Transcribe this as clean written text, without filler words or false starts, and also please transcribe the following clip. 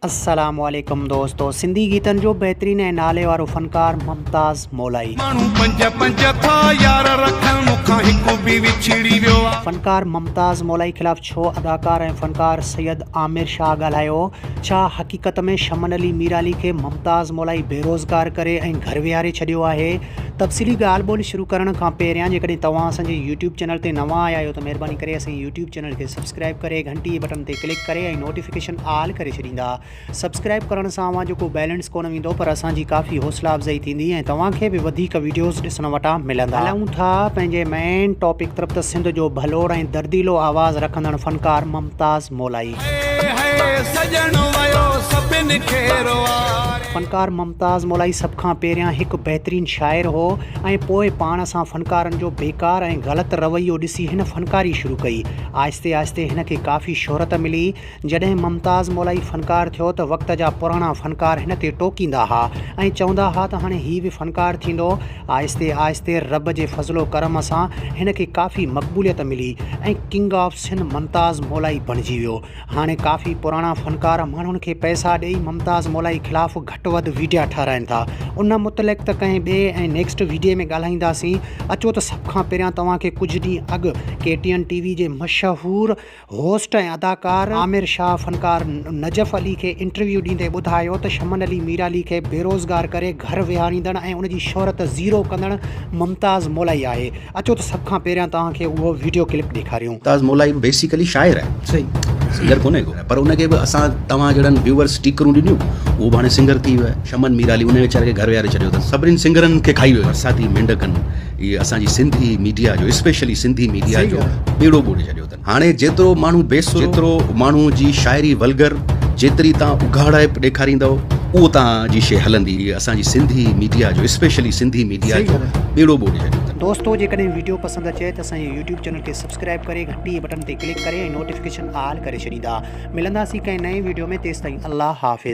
अस्सलामुअलैकुम दोस्तों, सिंधी गीतन जो बेहतरीन ऐं नाले वारो फ़नकार मुमताज़ मौलाई। फ़नकार मुमताज़ मौलाई ख़िलाफ़ छो अदाकार ऐं फ़नकार सैयद आमिर शाह ॻाल्हायो? छा हक़ीक़त में शमन अली मीराली खे मुमताज़ मौलाई बेरोज़गार करे ऐं घर विहारे छॾियो आहे? तफ़सीली ॻाल्हि ॿोली शुरू करण खां पहिरियां जेकॾहिं तव्हां असांजे यूट्यूब चैनल ते नवां आया आहियो त महिरबानी करे असांजे यूट्यूब चैनल खे सब्सक्राइब करे घंटी जे बटन ते क्लिक करे ऐं नोटिफिकेशन ऑल करे छॾींदा। सब्सक्राइब करण सां अवां जेको बैलेंस कोन वेंदो पर असांजी काफ़ी हौसला अफ़ज़ाई थींदी ऐं तव्हांखे बि वधीक वीडियोज़ ॾिसण वटां मिलंदा। हलूं था पंहिंजे मेन टॉपिक तरफ़ त सिंध जो भलोड़ ऐं दर्दीलो आवाज़ रखंदड़ फ़नकार मुमताज़ मौलाई। फ़नकार मुमताज़ मौलाई सभ खां पहिरियां हिकु बहितरीन शाइर हो ऐं पोइ पाण सां फ़नकारनि जो बेकार ऐं ग़लति रवैयो ॾिसी हिन फ़नकारी शुरू कई। आहिस्ते आहिस्ते हिन खे काफ़ी शोहरत मिली। जॾहिं मुमताज़ मौलाई फ़नकार थियो त वक़्त जा पुराणा फ़नकार हिन ते टोकींदा हुआ ऐं चवंदा हुआ त हाणे हीउ बि फ़नकार थींदो। आहिस्ते आहिस्ते रब जे फज़लो करम सां हिन खे काफ़ी मक़बूलियत मिली ऐं किंग ऑफ सिंध मुमताज़ मौलाई बणिजी वियो। हाणे काफ़ी पुराणा फ़नकार माण्हुनि खे पैसा ॾेई मुमताज़ मौलाई ख़िलाफ़ु घटि वधि वीडिया ठाराइनि था। उन मुतलिक़ त कंहिं ॿिए ऐं नेक्स्ट वीडियो में ॻाल्हाईंदासीं। अचो त सभ खां पहिरियां तव्हांखे कुझु ॾींहं अॻु KTN TV जे मशहूरु होस्ट ऐं अदाकार आमिर शाह फ़नकार नजफ़ अली खे इंटरव्यू ॾींदे ॿुधायो त शमन अली मीराली खे बेरोज़गार करे घर विहारींदड़ ऐं उनजी शोहरत ज़ीरो कंदड़ मुमताज़ मौलाई आहे। अचो त सभ खां पहिरियां तव्हांखे उहो वीडियो क्लिप ॾेखारियूं। मुमताज़ मौलाई बेसिकली शाइर आहे, सही सिंगर कोन्हे को, पर उनखे बि असां तव्हां जहिड़नि व्यूअर्स स्टिकरूं ॾिनियूं उहो बि हाणे सिंगर थी वियो आहे। शमन मीराली उन वीचारे खे घर विहारे छॾियो अथनि। सभिनीनि सिंगरनि खे खाई वियो। बरसाती मेंढकनि इहे असांजी सिंधी मीडिया जो, स्पेशली सिंधी मीडिया जो ॿेड़ो ॿोड़े छॾियो अथनि। हाणे जेतिरो माण्हू बेसुरो, जेतिरो माण्हू जी शाइरी वल्गर, जेतिरी तव्हां उघाड़ाइप ॾेखारींदव उहो तव्हांजी शइ हलंदी। असांजी सिंधी मीडिया जो, स्पेशली सिंधी मीडिया जो ॿेड़ो ॿोड़े छॾियो अथनि। दोस्तों, जेकॾहिं वीडियो पसंदि अचे त असांजे यूट्यूब चैनल खे सब्सक्राइब करे घंटी जे बटन ते क्लिक करे ऐं नोटिफिकेशन ऑल करे छॾींदा। मिलंदासीं कंहिं नए वीडियो में। तेसिताईं अल्लाह हाफ़िज़।